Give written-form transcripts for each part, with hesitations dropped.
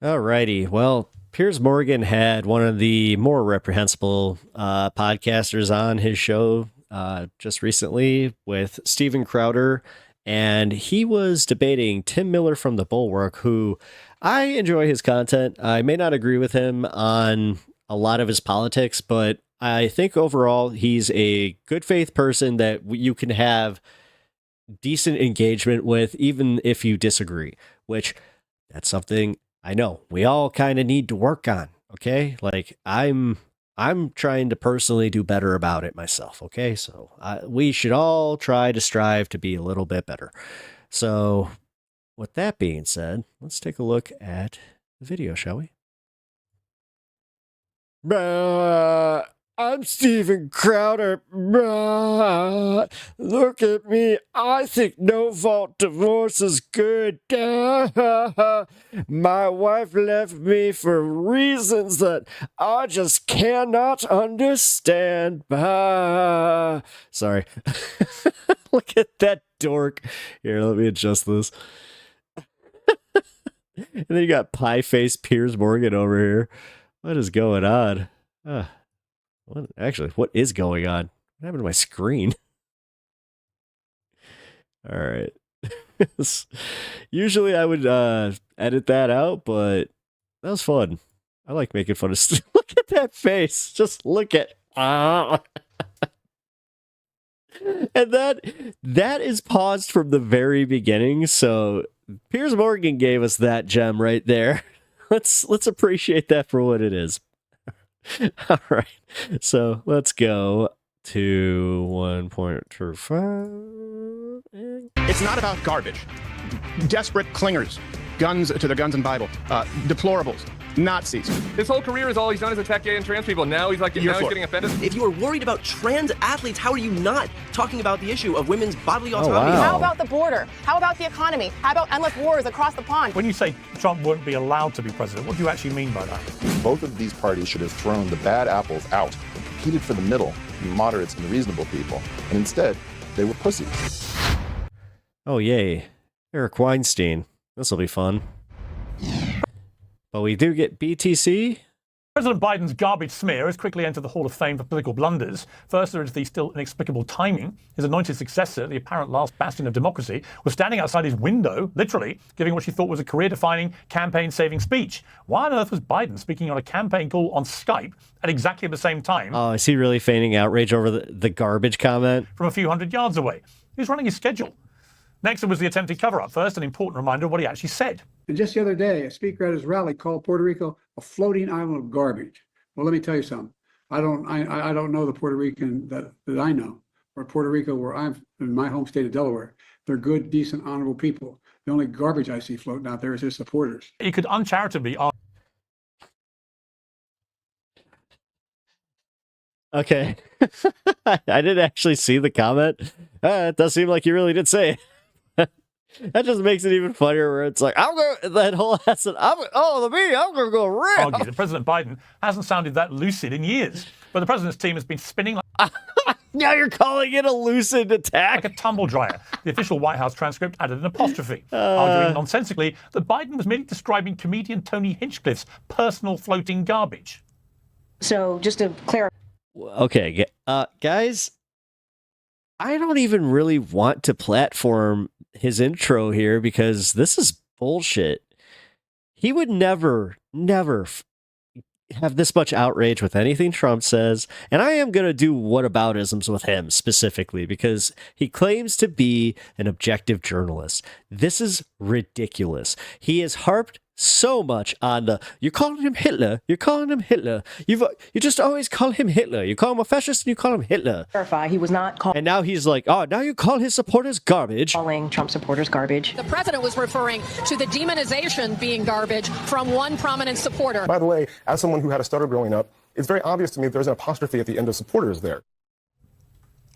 Alrighty. Well, Piers Morgan had one of the more reprehensible podcasters on his show just recently with Steven Crowder, and he was debating Tim Miller from The Bulwark, who I enjoy his content. I may not agree with him on a lot of his politics, but I think overall he's a good faith person that you can have decent engagement with, even if you disagree, which that's something I know we all kind of need to work on. Okay. Like I'm trying to personally do better about it myself. Okay. So we should all try to strive to be a little bit better. So with that being said, let's take a look at the video, shall we? I'm Steven Crowder. Look at me. I think no fault divorce is good. My wife left me for reasons that I just cannot understand. Sorry. Look at that dork. Here, let me adjust this. And then you got pie face Piers Morgan over here. What is going on? What is going on? What happened to my screen? All right. Usually I would edit that out, but that was fun. I like making fun of Look at that face. Just look at and that is paused from the very beginning. So Piers Morgan gave us that gem right there. Let's appreciate that for what it is. All right. So let's go to 1.25. It's not about garbage. Desperate clingers, guns to their guns and Bible, deplorables, Nazis. His whole career is all he's done is attack gay and trans people. Now he's getting offended. If you are worried about trans athletes, how are you not talking about the issue of women's bodily autonomy? Wow. How about the border? How about the economy? How about endless wars across the pond? When you say Trump won't be allowed to be president, what do you actually mean by that? Both of these parties should have thrown the bad apples out and competed for the middle, the moderates and the reasonable people. And instead, they were pussies. Oh, yay. Eric Weinstein. This will be fun. But we do get BTC. President Biden's garbage smear has quickly entered the Hall of Fame for political blunders. First, there is the still inexplicable timing. His anointed successor, the apparent last bastion of democracy, was standing outside his window, literally, giving what she thought was a career-defining, campaign-saving speech. Why on earth was Biden speaking on a campaign call on Skype at exactly the same time? Oh, is he really feigning outrage over the garbage comment? From a few hundred yards away. Who's running his schedule? Next, there was the attempted cover-up. First, an important reminder of what he actually said. And just the other day, a speaker at his rally called Puerto Rico a floating island of garbage. Well, let me tell you something. I don't know the Puerto Rican that I know, or Puerto Rico, where I'm in my home state of Delaware. They're good, decent, honorable people. The only garbage I see floating out there is his supporters. He could uncharitably argue. Okay. I didn't actually see the comment. It does seem like you really did say it. That just makes it even funnier where it's like, I'm going that whole lesson. I'm going to go real. That President Biden hasn't sounded that lucid in years. But the president's team has been spinning Now you're calling it a lucid attack? like a tumble dryer. The official White House transcript added an apostrophe, arguing nonsensically that Biden was merely describing comedian Tony Hinchcliffe's personal floating garbage. So just to clarify. Okay, guys, I don't even really want to platform his intro here because this is bullshit. He would never have this much outrage with anything Trump says, and I am going to do whataboutisms with him specifically because he claims to be an objective journalist. This is ridiculous. He has harped so much on the, you're calling him Hitler, you just always call him Hitler. You call him a fascist and you call him Hitler. Clarify, he was not And now he's like, oh, now you call his supporters garbage. calling Trump supporters garbage. The president was referring to the demonization being garbage from one prominent supporter. By the way, as someone who had a stutter growing up, it's very obvious to me that there's an apostrophe at the end of supporters there.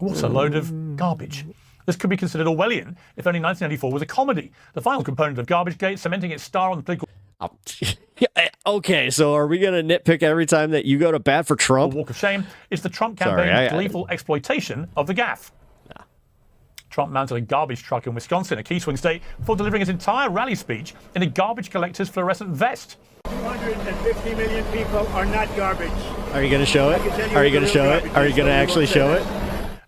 What a load of garbage. This could be considered Orwellian if only 1994 was a comedy. The final component of Garbagegate, cementing its star on the political Okay, so are we going to nitpick every time that you go to bat for Trump? walk of shame, is the Trump campaign's gleeful exploitation of the gaffe. Trump mounted a garbage truck in Wisconsin, a key swing state, before delivering his entire rally speech in a garbage collector's fluorescent vest. 250 million people are not garbage. Are you going to show it? Are you going to show it? Are you going to actually show it?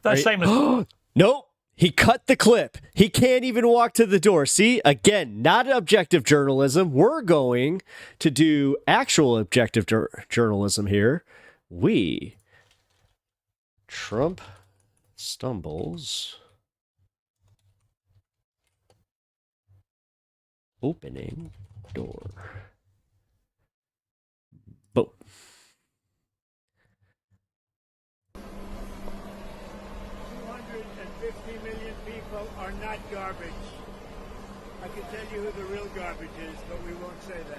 That's shameless. Nope. He cut the clip. He can't even walk to the door. See, again, not objective journalism. We're going to do actual objective journalism here. Trump stumbles. Opening door. Boom. Are not garbage. I can tell you who the real garbage is, but we won't say that.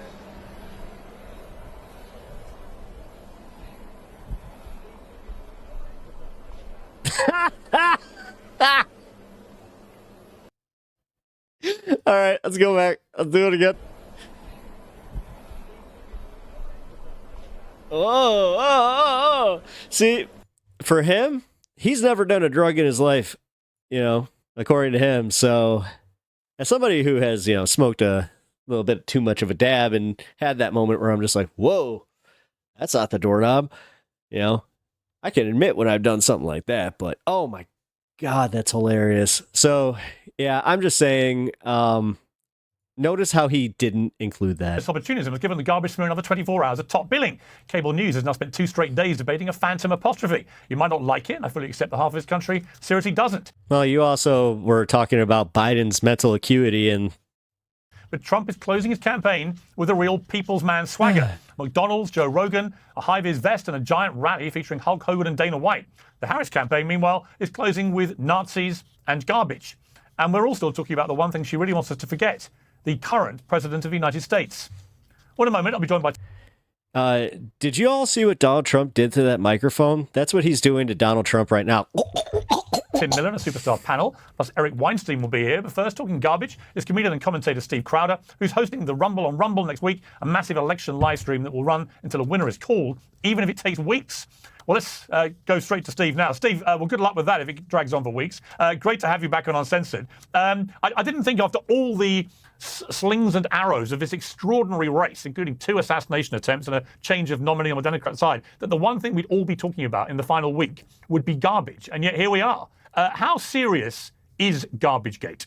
All right, let's go back. Let's do it again. Oh. See, for him, he's never done a drug in his life, according to him. So, as somebody who has, smoked a little bit too much of a dab and had that moment where I'm just like, whoa, that's not the doorknob. I can admit when I've done something like that, but oh my God, that's hilarious. So, yeah, I'm just saying, notice how he didn't include that. This opportunism was given the garbage smear another 24 hours of top billing. Cable news has now spent 2 straight days debating a phantom apostrophe. You might not like it, and I fully accept that half of this country seriously doesn't. Well, you also were talking about Biden's mental acuity and... But Trump is closing his campaign with a real people's man swagger. McDonald's, Joe Rogan, a high-vis vest, and a giant rally featuring Hulk Hogan and Dana White. The Harris campaign, meanwhile, is closing with Nazis and garbage. And we're all still talking about the one thing she really wants us to forget: the current president of the United States. Well, in a moment, I'll be joined by... Did you all see what Donald Trump did to that microphone? That's what he's doing to Donald Trump right now. Tim Miller and a superstar panel, plus Eric Weinstein will be here. But first, talking garbage, is comedian and commentator Steve Crowder, who's hosting the Rumble on Rumble next week, a massive election live stream that will run until a winner is called, even if it takes weeks. Well, let's go straight to Steve now. Steve, well, good luck with that if it drags on for weeks. Great to have you back on Uncensored. I didn't think after all the slings and arrows of this extraordinary race, including 2 assassination attempts and a change of nominee on the Democrat side, that the one thing we'd all be talking about in the final week would be garbage. And yet here we are. How serious is Garbagegate?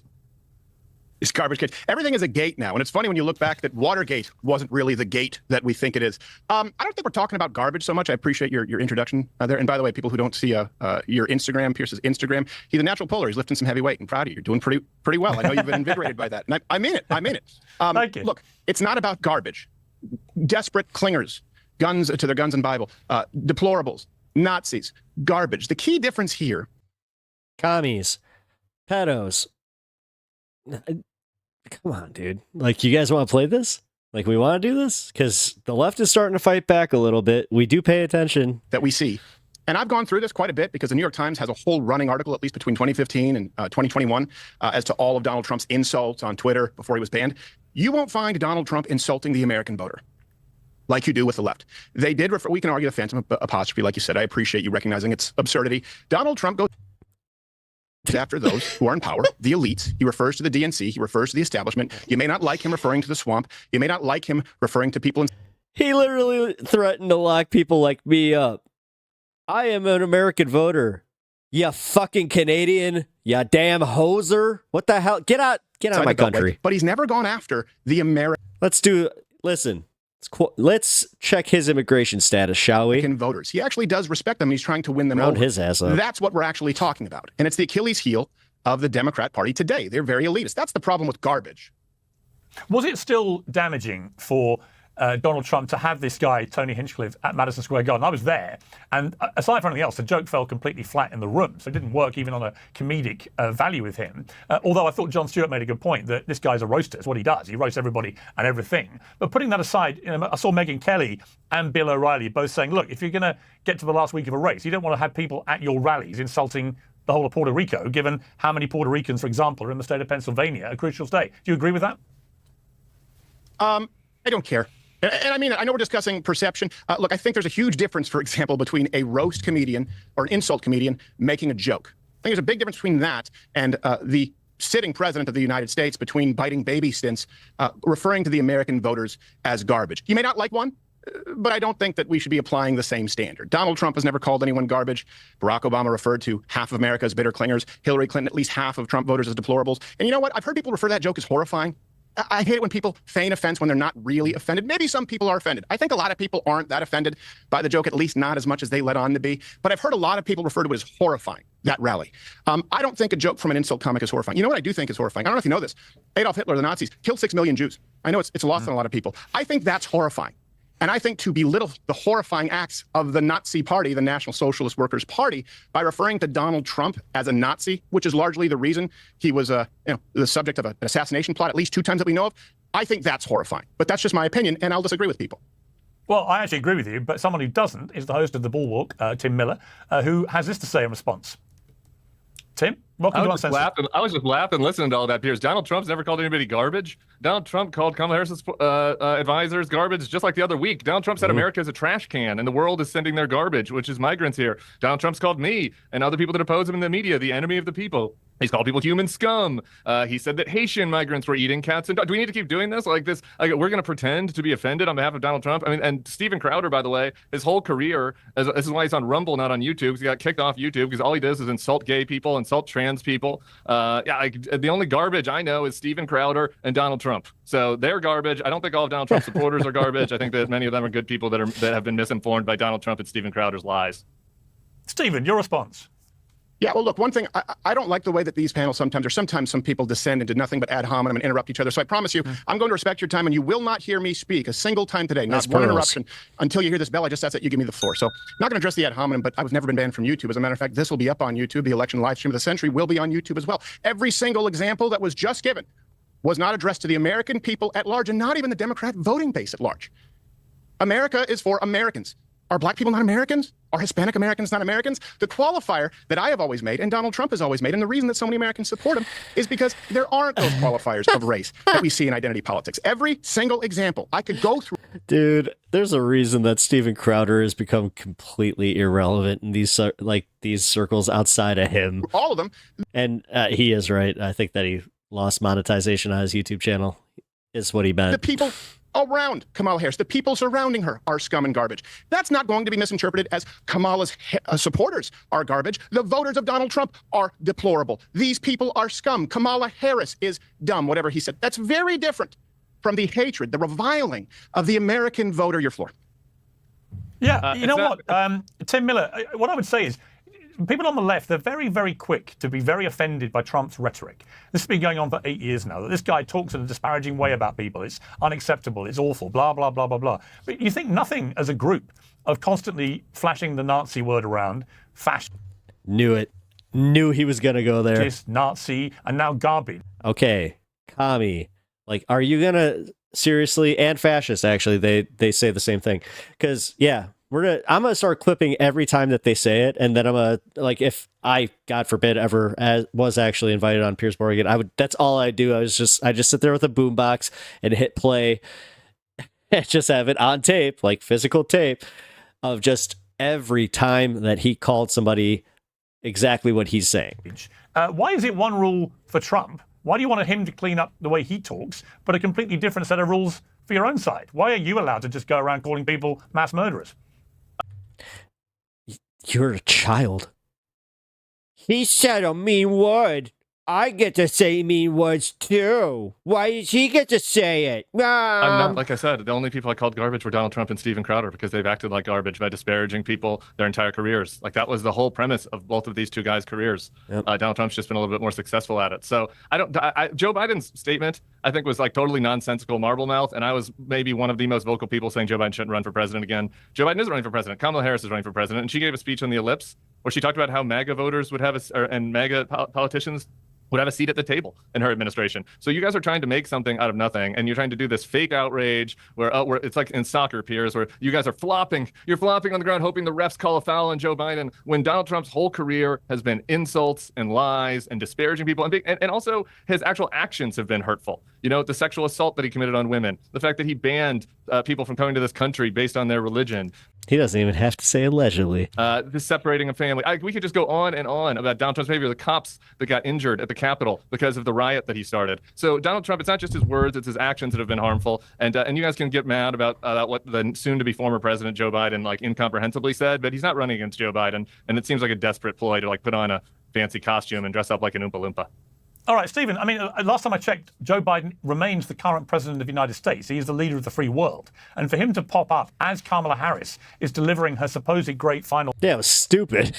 It's Garbagegate. Everything is a gate now. And it's funny when you look back that Watergate wasn't really the gate that we think it is. I don't think we're talking about garbage so much. I appreciate your introduction there. And by the way, people who don't see your Instagram, Pierce's Instagram, he's a natural polar. He's lifting some heavy weight. I'm proud of you. You're doing pretty well. I know you've been invigorated by that. And I mean it. Thank you. Look, it's not about garbage. Desperate clingers, guns to their guns and Bible, deplorables, Nazis, garbage. The key difference here. Commies, pedos. Come on, dude. Like, you guys want to play this? Like, we want to do this? Because the left is starting to fight back a little bit. We do pay attention. That we see. And I've gone through this quite a bit because the New York Times has a whole running article, at least between 2015 and 2021, as to all of Donald Trump's insults on Twitter before he was banned. You won't find Donald Trump insulting the American voter like you do with the left. They did refer, we can argue the phantom apostrophe, like you said. I appreciate you recognizing its absurdity. Donald Trump goes after those who are in power, the elites. He refers to the DNC. He refers to the establishment. You may not like him referring to the swamp. You may not like him referring to people. He literally threatened to lock people like me up. I am an American voter. You fucking Canadian. You damn hoser. What the hell? Get out of my country. But he's never gone after the American. Listen. Let's check his immigration status, shall we? American voters. He actually does respect them. He's trying to win them Round over. his ass up. That's what we're actually talking about. And it's the Achilles heel of the Democrat Party today. They're very elitist. That's the problem with garbage. Was it still damaging for Donald Trump to have this guy, Tony Hinchcliffe, at Madison Square Garden? I was there. And aside from anything else, the joke fell completely flat in the room. So it didn't work even on a comedic value with him. Although I thought Jon Stewart made a good point that this guy's a roaster. It's what he does. He roasts everybody and everything. But putting that aside, I saw Megyn Kelly and Bill O'Reilly both saying, look, if you're going to get to the last week of a race, you don't want to have people at your rallies insulting the whole of Puerto Rico, given how many Puerto Ricans, for example, are in the state of Pennsylvania, a crucial state. Do you agree with that? I don't care. And I mean, I know we're discussing perception. Look, I think there's a huge difference, for example, between a roast comedian or an insult comedian making a joke. think there's a big difference between that and the sitting president of the United States between biting baby stints, referring to the American voters as garbage. You may not like one, but I don't think that we should be applying the same standard. Donald Trump has never called anyone garbage. Barack Obama referred to half of America as bitter clingers. Hillary Clinton, at least half of Trump voters as deplorables. And you know what? I've heard people refer to that joke as horrifying. I hate it when people feign offense when they're not really offended. Maybe some people are offended. I think a lot of people aren't that offended by the joke, at least not as much as they let on to be. But I've heard a lot of people refer to it as horrifying, that rally. I don't think a joke from an insult comic is horrifying. You know what I do think is horrifying? I don't know if you know this. Adolf Hitler, the Nazis, killed 6 million Jews. I know it's lost on a lot of people. I think that's horrifying. And I think to belittle the horrifying acts of the Nazi Party, the National Socialist Workers' Party, by referring to Donald Trump as a Nazi, which is largely the reason he was the subject of an assassination plot at least 2 times that we know of, I think that's horrifying. But that's just my opinion, and I'll disagree with people. Well, I actually agree with you, but someone who doesn't is the host of The Bulwark, Tim Miller, who has this to say in response. Tim, welcome to Uncensored. I was just laughing listening to all that, Piers. Donald Trump's never called anybody garbage. Donald Trump called Kamala Harris's advisors garbage just like the other week. Donald Trump said America is a trash can and the world is sending their garbage, which is migrants here. Donald Trump's called me and other people that oppose him in the media the enemy of the people. He's called people human scum. He said that Haitian migrants were eating cats and dogs. Do we need to keep doing this? Like this? Like we're going to pretend to be offended on behalf of Donald Trump? I mean, and Steven Crowder, by the way, his whole career, this is why he's on Rumble, not on YouTube. He got kicked off YouTube because all he does is insult gay people, insult trans people. The only garbage I know is Steven Crowder and Donald Trump. So they're garbage. I don't think all of Donald Trump's supporters are garbage. I think that many of them are good people that have been misinformed by Donald Trump and Steven Crowder's lies. Steven, your response. Yeah, well, look, one thing, I don't like the way that these panels sometimes some people descend into nothing but ad hominem and interrupt each other. So I promise you, I'm going to respect your time, and you will not hear me speak a single time today. Not one interruption until you hear this bell. I just ask that you give me the floor. So I'm not going to address the ad hominem, but I've never been banned from YouTube. As a matter of fact, this will be up on YouTube. The election live stream of the century will be on YouTube as well. Every single example that was just given was not addressed to the American people at large, and not even the Democrat voting base at large. America is for Americans. Are black people not Americans? Are Hispanic Americans not Americans? The qualifier that I have always made, and Donald Trump has always made, and the reason that so many Americans support him is because there aren't those qualifiers of race that we see in identity politics. Every single example I could go through. Dude, there's a reason that Steven Crowder has become completely irrelevant in these circles outside of him. All of them. And he is right. I think that he lost monetization on his YouTube channel is what he meant. The people around Kamala Harris, the people surrounding her, are scum and garbage. That's not going to be misinterpreted as Kamala's supporters are garbage. The voters of Donald Trump are deplorable. These people are scum. Kamala Harris is dumb, whatever he said. That's very different from the hatred, the reviling of the American voter. Your floor. Yeah, you know what, Tim Miller, what I would say is, people on the left, they're very, very quick to be very offended by Trump's rhetoric. This has been going on for 8 years now, that this guy talks in a disparaging way about people. It's unacceptable, it's awful, blah, blah, blah, blah, blah. But you think nothing as a group of constantly flashing the Nazi word around, fascist. Knew it. Knew he was going to go there. Nazi, and now garbage. Okay, commie. Like, are you going to seriously, and fascist, actually, they say the same thing. Because, yeah. I'm gonna start clipping every time that they say it, and then I'm gonna, like, if I, God forbid, ever was actually invited on Piers Morgan, that's all I do. I just sit there with a boombox and hit play and just have it on tape, like physical tape, of just every time that he called somebody exactly what he's saying. Why is it one rule for Trump? Why do you want him to clean up the way he talks, but a completely different set of rules for your own side? Why are you allowed to just go around calling people mass murderers? You're a child. He said a mean word. I get to say mean words too. Why does he get to say it? I'm not, like I said, the only people I called garbage were Donald Trump and Steven Crowder because they've acted like garbage by disparaging people their entire careers. Like that was the whole premise of both of these two guys' careers. Yep. Donald Trump's just been a little bit more successful at it. So Joe Biden's statement, I think, was like totally nonsensical marble mouth, and I was maybe one of the most vocal people saying Joe Biden shouldn't run for president again. Joe Biden isn't running for president. Kamala Harris is running for president, and she gave a speech on the Ellipse where she talked about how MAGA voters would have and MAGA politicians would have a seat at the table in her administration. So you guys are trying to make something out of nothing, and you're trying to do this fake outrage where it's like in soccer, Piers, where you guys are flopping. You're flopping on the ground, hoping the refs call a foul on Joe Biden, when Donald Trump's whole career has been insults and lies and disparaging people, and also his actual actions have been hurtful. You know, the sexual assault that he committed on women, the fact that he banned people from coming to this country based on their religion. He doesn't even have to say allegedly. The separating a family. We could just go on and on about Donald Trump's behavior, the cops that got injured at the Capitol because of the riot that he started. So Donald Trump, it's not just his words, it's his actions that have been harmful. And you guys can get mad about what the soon-to-be former president Joe Biden incomprehensibly said, but he's not running against Joe Biden. And it seems like a desperate ploy to put on a fancy costume and dress up like an Oompa Loompa. All right, Stephen, I mean, last time I checked, Joe Biden remains the current president of the United States. He is the leader of the free world. And for him to pop up as Kamala Harris is delivering her supposed great final... Yeah, it was stupid.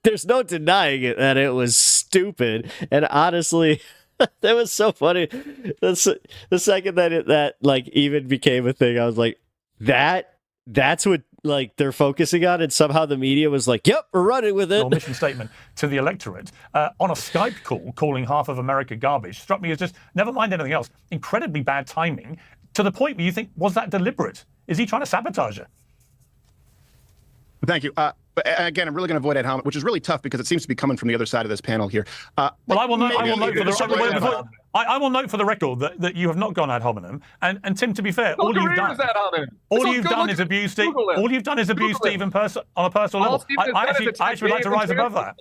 There's no denying it that it was stupid. And honestly, that was so funny. The second that even became a thing, I was like, that's what they're focusing on, and somehow the media was like, yep, we're running with it. Mission statement to the electorate on a Skype call, calling half of America garbage, struck me as just, never mind anything else, incredibly bad timing, to the point where you think, was that deliberate? Is he trying to sabotage her? Thank you. But again, I'm really going to avoid ad hominem, which is really tough because it seems to be coming from the other side of this panel here. Well, I will note for the record that you have not gone ad hominem. And Tim, to be fair, all you've done is abuse Steve. All you've done is abuse Steve on a personal level. I actually would like to rise above that.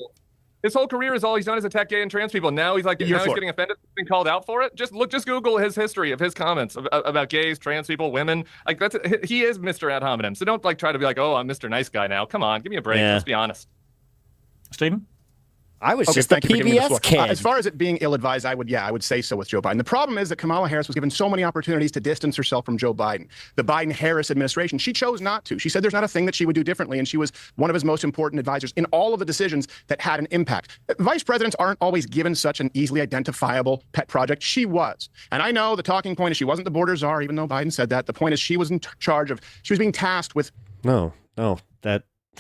His whole career is all he's done is attack gay and trans people. Now he's getting offended and called out for it. Just Google his history of his comments about gays, trans people, women. He is Mr. Ad hominem. So don't try to be oh, I'm Mr. Nice Guy now. Come on, give me a break. Yeah. Let's be honest. Stephen? I was just a PBS kid. As far as it being ill-advised, I would say so with Joe Biden. The problem is that Kamala Harris was given so many opportunities to distance herself from Joe Biden. The Biden-Harris administration, she chose not to. She said there's not a thing that she would do differently, and she was one of his most important advisors in all of the decisions that had an impact. Vice presidents aren't always given such an easily identifiable pet project. She was. And I know the talking point is she wasn't the border czar, even though Biden said that. The point is she was in charge of, she was being tasked with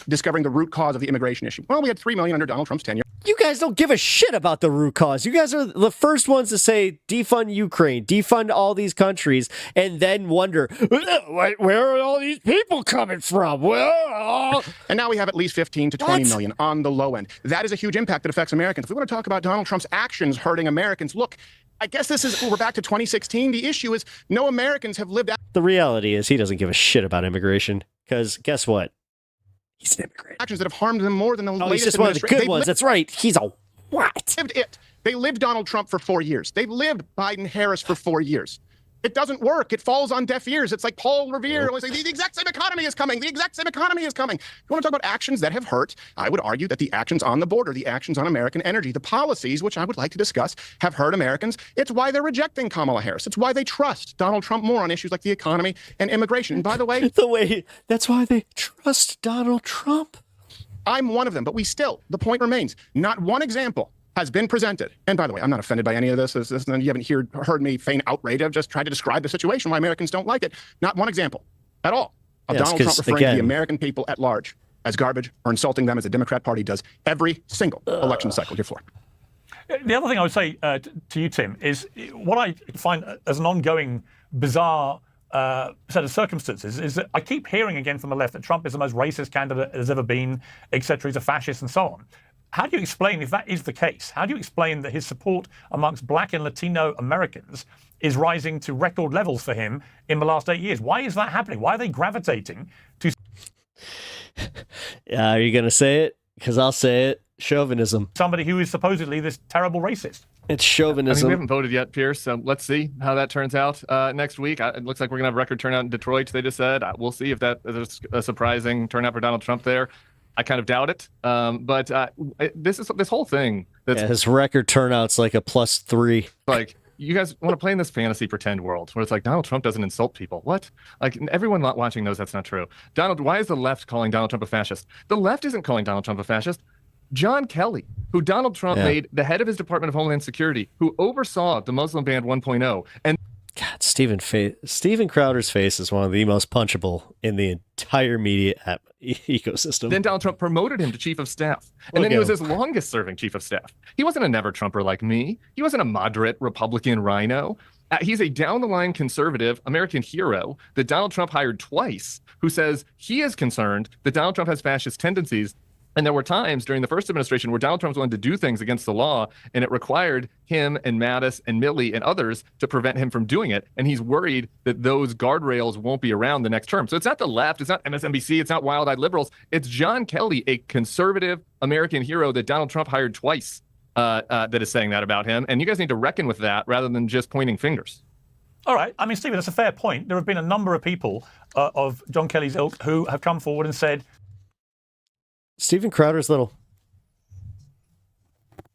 discovering the root cause of the immigration issue. Well, we had 3 million under Donald Trump's tenure. You guys don't give a shit about the root cause. You guys are the first ones to say defund Ukraine, defund all these countries, and then wonder, where are all these people coming from? And now we have at least 15 to 20 million on the low end. That is a huge impact that affects Americans. If we want to talk about Donald Trump's actions hurting Americans, look, I guess we're back to 2016. The issue is no Americans have lived out. The reality is he doesn't give a shit about immigration, because guess what? He's an immigrant. Actions that have harmed them more than the latest. He's just one of the good ones. That's right. He's a what? They lived Donald Trump for 4 years. They lived Biden-Harris for 4 years. It doesn't work. It falls on deaf ears. It's like Paul Revere always saying, the exact same economy is coming. The exact same economy is coming. You want to talk about actions that have hurt? I would argue that the actions on the border, the actions on American energy, the policies, which I would like to discuss, have hurt Americans. It's why they're rejecting Kamala Harris. It's why they trust Donald Trump more on issues like the economy and immigration. And by the way, that's why they trust Donald Trump. I'm one of them, but the point remains, not one example has been presented. And by the way, I'm not offended by any of this. You haven't heard me feign outrage. I've just tried to describe the situation, why Americans don't like it. Not one example at all of Donald Trump referring to the American people at large as garbage or insulting them as the Democrat Party does every single election cycle. Your floor. The other thing I would say to you, Tim, is what I find as an ongoing bizarre set of circumstances is that I keep hearing again from the left that Trump is the most racist candidate there's ever been, etc. He's a fascist and so on. How do you explain, if that is the case, how do you explain that his support amongst black and Latino Americans is rising to record levels for him in the last 8 years? Why is that happening? Why are they gravitating to... Are you going to say it? Because I'll say it. Chauvinism. Somebody who is supposedly this terrible racist. It's chauvinism. We haven't voted yet, Piers, so let's see how that turns out next week. It looks like we're going to have record turnout in Detroit, they just said. We'll see if that is a surprising turnout for Donald Trump there. I kind of doubt it, but this whole thing. His record turnout's like a +3. Like, you guys want to play in this fantasy pretend world where it's like Donald Trump doesn't insult people. What? Like, everyone not watching knows that's not true. Why is the left calling Donald Trump a fascist? The left isn't calling Donald Trump a fascist. John Kelly, who Donald Trump made the head of his Department of Homeland Security, who oversaw the Muslim ban 1.0, and God, Steven Crowder's face is one of the most punchable in the entire media ecosystem. Then Donald Trump promoted him to chief of staff. And then he was his longest serving chief of staff. He wasn't a never Trumper like me. He wasn't a moderate Republican rhino. He's a down the line conservative American hero that Donald Trump hired twice, who says he is concerned that Donald Trump has fascist tendencies. And there were times during the first administration where Donald Trump wanted to do things against the law, and it required him and Mattis and Milley and others to prevent him from doing it. And he's worried that those guardrails won't be around the next term. So it's not the left, it's not MSNBC, it's not wild-eyed liberals. It's John Kelly, a conservative American hero that Donald Trump hired twice, that is saying that about him. And you guys need to reckon with that rather than just pointing fingers. All right. I mean, Stephen, that's a fair point. There have been a number of people of John Kelly's ilk who have come forward and said, Steven Crowder's little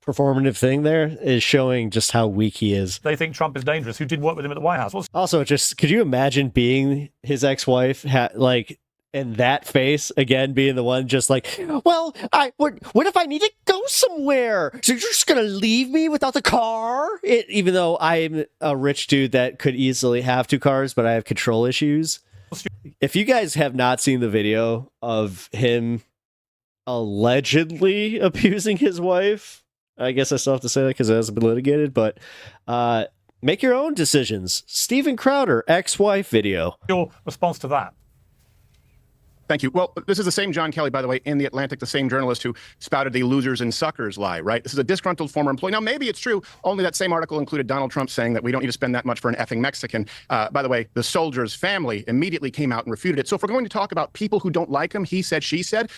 performative thing there is showing just how weak he is. They think Trump is dangerous, who did work with him at the White House. Also, just could you imagine being his ex-wife, and that face again being the one just like, well, what if I need to go somewhere? So you're just going to leave me without the car? Even though I'm a rich dude that could easily have 2 cars, but I have control issues. If you guys have not seen the video of him allegedly abusing his wife, I guess I still have to say that because it hasn't been litigated, but make your own decisions. Steven Crowder, ex-wife video. Your response to that? Thank you. Well, this is the same John Kelly, by the way, in The Atlantic, the same journalist who spouted the losers and suckers lie, right? This is a disgruntled former employee. Now, maybe it's true. Only that same article included Donald Trump saying that we don't need to spend that much for an effing Mexican. By the way, the soldier's family immediately came out and refuted it. So if we're going to talk about people who don't like him, he said, she said.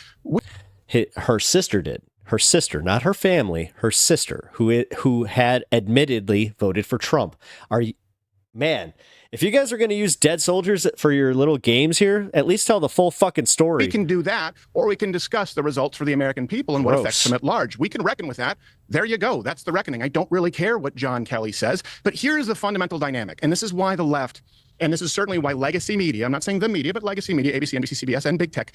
Her sister did. Her sister, not her family, her sister, who had admittedly voted for Trump. Man, if you guys are going to use dead soldiers for your little games here, at least tell the full fucking story. We can do that, or we can discuss the results for the American people and what affects them at large. We can reckon with that. There you go. That's the reckoning. I don't really care what John Kelly says, but here's the fundamental dynamic, and this is why the left, and this is certainly why legacy media, I'm not saying the media, but legacy media, ABC, NBC, CBS, and big tech,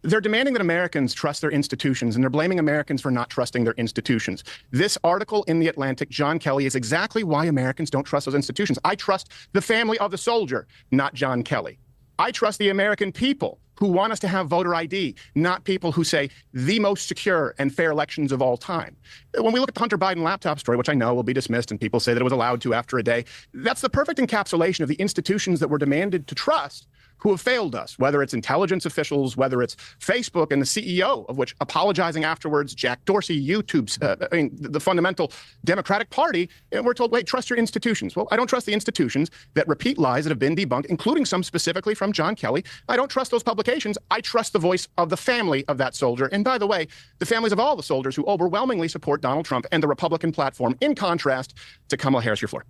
they're demanding that Americans trust their institutions, and they're blaming Americans for not trusting their institutions. This article in The Atlantic, John Kelly, is exactly why Americans don't trust those institutions. I trust the family of the soldier, not John Kelly. I trust the American people who want us to have voter ID, not people who say the most secure and fair elections of all time. When we look at the Hunter Biden laptop story, which I know will be dismissed and people say that it was allowed to after a day, that's the perfect encapsulation of the institutions that we're demanded to trust who have failed us, whether it's intelligence officials, whether it's Facebook and the CEO of which apologizing afterwards, Jack Dorsey, YouTube's, the fundamental Democratic Party, and we're told, wait, trust your institutions. Well, I don't trust the institutions that repeat lies that have been debunked, including some specifically from John Kelly. I don't trust those publications. I trust the voice of the family of that soldier. And by the way, the families of all the soldiers who overwhelmingly support Donald Trump and the Republican platform, in contrast to Kamala Harris, your floor.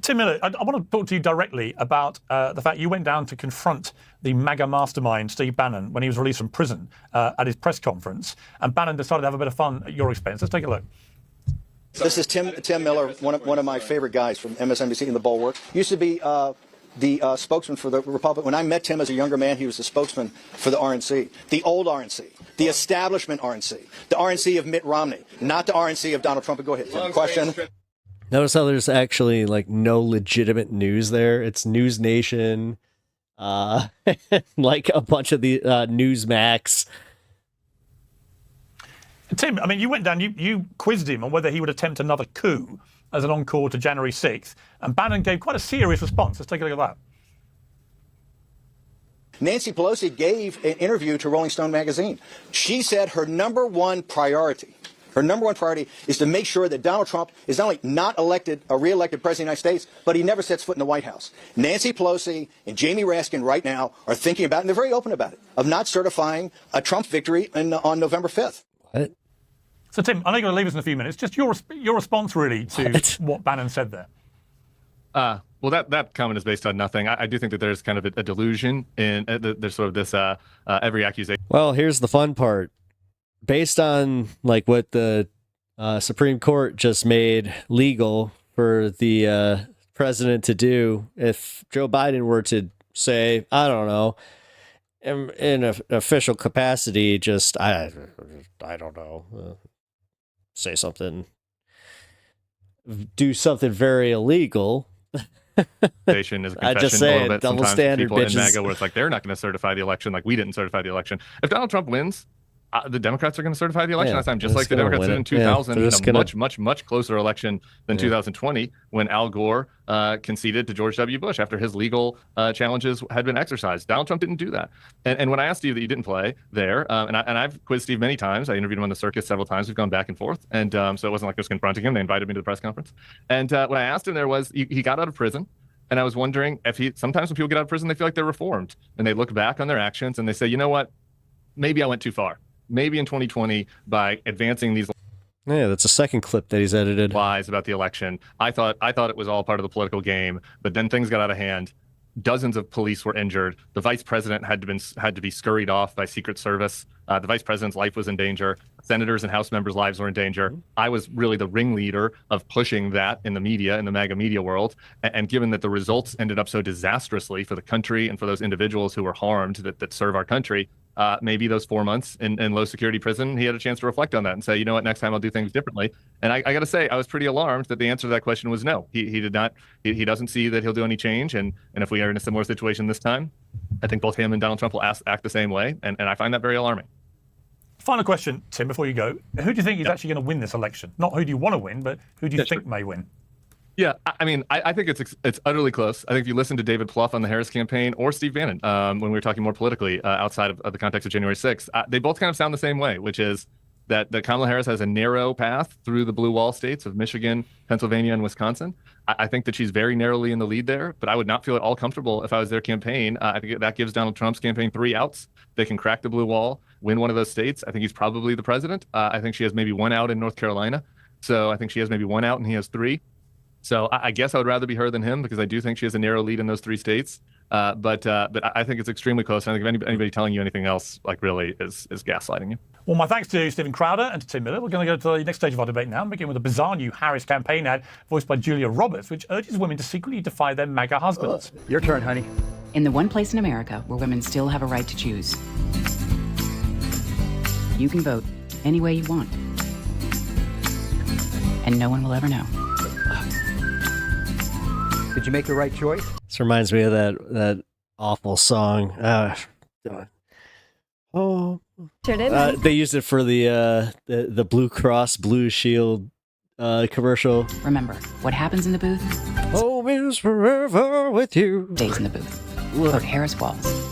Tim Miller, I want to talk to you directly about the fact you went down to confront the MAGA mastermind, Steve Bannon, when he was released from prison at his press conference. And Bannon decided to have a bit of fun at your expense. Let's take a look. This is Tim Miller, one of my favorite guys from MSNBC and The Bulwark. Used to be the spokesman for the Republic. When I met Tim as a younger man, he was the spokesman for the RNC, the old RNC, the establishment RNC, the RNC of Mitt Romney, not the RNC of Donald Trump. But go ahead, Tim. Question. Notice how there's actually no legitimate news there. It's News Nation, like a bunch of the Newsmax. Tim, I mean, you went down, you quizzed him on whether he would attempt another coup as an encore to January 6th, and Bannon gave quite a serious response. Let's take a look at that. Nancy Pelosi gave an interview to Rolling Stone magazine. She said her number one priority is to make sure that Donald Trump is not only not elected or re-elected president of the United States, but he never sets foot in the White House. Nancy Pelosi and Jamie Raskin right now are thinking about, and they're very open about it, of not certifying a Trump victory on November 5th. What? So, Tim, I know you're going to leave us in a few minutes. Just your response, really, to what Bannon said there. Well, that comment is based on nothing. I do think that there's kind of a delusion in there's sort of this every accusation. Well, here's the fun part. Based on what the Supreme Court just made legal for the president to do, if Joe Biden were to say, I don't know, in an official capacity, just I don't know, say something, do something very illegal, Is a I just confession a say little bit double sometimes standard, people in bitches. MAGA where it's like they're not going to certify the election like we didn't certify the election. If Donald Trump wins, the Democrats are going to certify the election Yeah, this time, just they're like the just gonna Democrats win did in it. Yeah, 2000 they're in just a gonna- much closer election than 2020 when Al Gore conceded to George W. Bush after his legal challenges had been exercised. Donald Trump didn't do that. And when I asked Steve that you didn't play there, and I've quizzed Steve many times. I interviewed him on the circus several times. We've gone back and forth. And so it wasn't like I was confronting him. They invited me to the press conference. And what I asked him there was, he got out of prison. And I was wondering if sometimes when people get out of prison, they feel like they're reformed. And they look back on their actions and they say, you know what? Maybe I went too far. Maybe in 2020, by advancing these Yeah, that's a second clip that he's edited. lies about the election, I thought it was all part of the political game. But then things got out of hand. Dozens of police were injured. The vice president had to be scurried off by Secret Service. The vice president's life was in danger. Senators and House members' lives were in danger. I was really the ringleader of pushing that in the media, in the MAGA media world. And given that the results ended up so disastrously for the country and for those individuals who were harmed that serve our country, maybe those 4 months in low security prison, he had a chance to reflect on that and say, you know what, next time I'll do things differently. And I got to say, I was pretty alarmed that the answer to that question was no. He did not. He doesn't see that he'll do any change. And if we are in a similar situation this time, I think both him and Donald Trump will act the same way. And I find that very alarming. Final question, Tim, before you go. Who do you think is actually going to win this election? Not who do you want to win, but who do you think may win? Yeah, I mean, I think it's utterly close. I think if you listen to David Plouffe on the Harris campaign or Steve Bannon when we were talking more politically outside of the context of January 6th, they both kind of sound the same way, which is that Kamala Harris has a narrow path through the blue wall states of Michigan, Pennsylvania, and Wisconsin. I think that she's very narrowly in the lead there, but I would not feel at all comfortable if I was their campaign. I think that gives Donald Trump's campaign 3 outs. They can crack the blue wall, win one of those states. I think he's probably the president. I think she has maybe 1 out in North Carolina. So I think she has maybe 1 out and he has 3. So I guess I would rather be her than him because I do think she has a narrow lead in those 3 states. But I think it's extremely close. And I think if anybody telling you anything else, like really, is gaslighting you. Well, my thanks to Stephen Crowder and to Tim Miller. We're going to go to the next stage of our debate now and begin with a bizarre new Harris campaign ad voiced by Julia Roberts, which urges women to secretly defy their MAGA husbands. Your turn, honey. In the one place in America where women still have a right to choose, you can vote any way you want. And no one will ever know. Did you make the right choice? This reminds me of that awful song. Sure did. They used it for the Blue Cross Blue Shield commercial. Remember, what happens in the booth Home is forever with you. stays in the booth. Vote Harris Walls.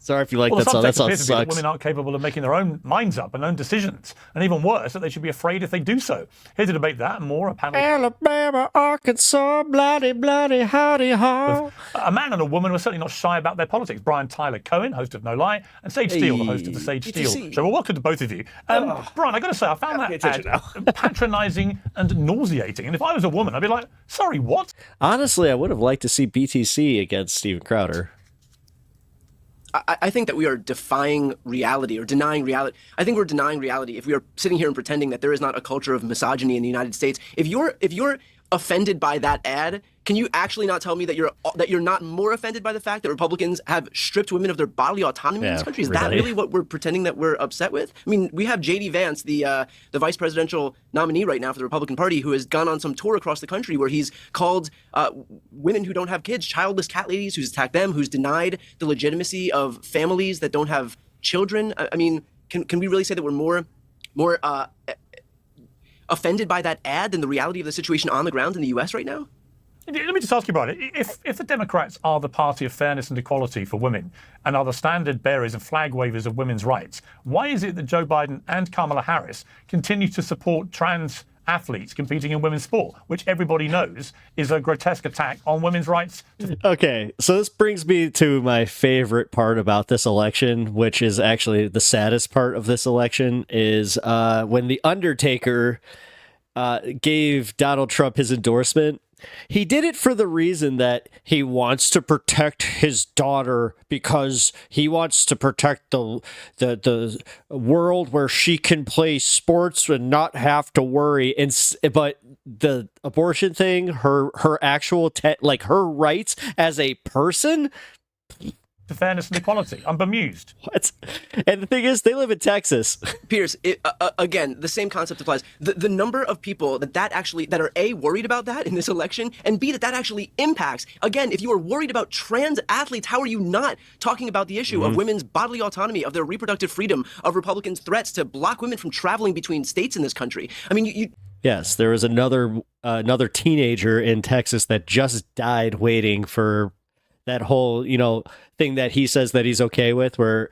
Sorry if you like Well, that song. That song appears to be that sucks. women aren't capable of making their own minds up and own decisions. And even worse, that they should be afraid if they do so. Here to debate that and more, a panel Alabama, Arkansas, bloody, bloody, howdy, ho. a man and a woman who are certainly not shy about their politics. Brian Tyler Cohen, host of No Lie, and Sage Steele, the host of the Sage Steele show. Well, welcome to both of you. Brian, I got to say, I found that ad patronising and nauseating. And if I was a woman, I'd be like, sorry, what? Honestly, I would have liked to see BTC against Steven Crowder. I think that we are defying reality or denying reality. I think we're denying reality if we are sitting here and pretending that there is not a culture of misogyny in the United States. If you're offended by that ad, can you actually not tell me that you're not more offended by the fact that Republicans have stripped women of their bodily autonomy in this country? Is that really what we're pretending that we're upset with? I mean, we have J.D. Vance, the vice presidential nominee right now for the Republican Party, who has gone on some tour across the country where he's called women who don't have kids childless cat ladies, who's attacked them, who's denied the legitimacy of families that don't have children. I mean, can we really say that we're more offended by that ad than the reality of the situation on the ground in the U.S. right now? Let me just ask you about it. If the Democrats are the party of fairness and equality for women and are the standard bearers and flag wavers of women's rights, why is it that Joe Biden and Kamala Harris continue to support trans athletes competing in women's sport, which everybody knows is a grotesque attack on women's rights? Okay, so this brings me to my favorite part about this election, which is actually the saddest part of this election, is when The Undertaker gave Donald Trump his endorsement. He did it for the reason that he wants to protect his daughter because he wants to protect the world where she can play sports and not have to worry. But the abortion thing, her actual her rights as a person, to fairness and equality. I'm bemused. What? And the thing is, they live in Texas. Piers, again, the same concept applies. The number of people that are A, worried about that in this election, and B, that actually impacts. Again, if you are worried about trans athletes, how are you not talking about the issue of women's bodily autonomy, of their reproductive freedom, of Republicans' threats to block women from traveling between states in this country? I mean, you Yes, there was another teenager in Texas that just died waiting for that whole, thing that he says that he's okay with, or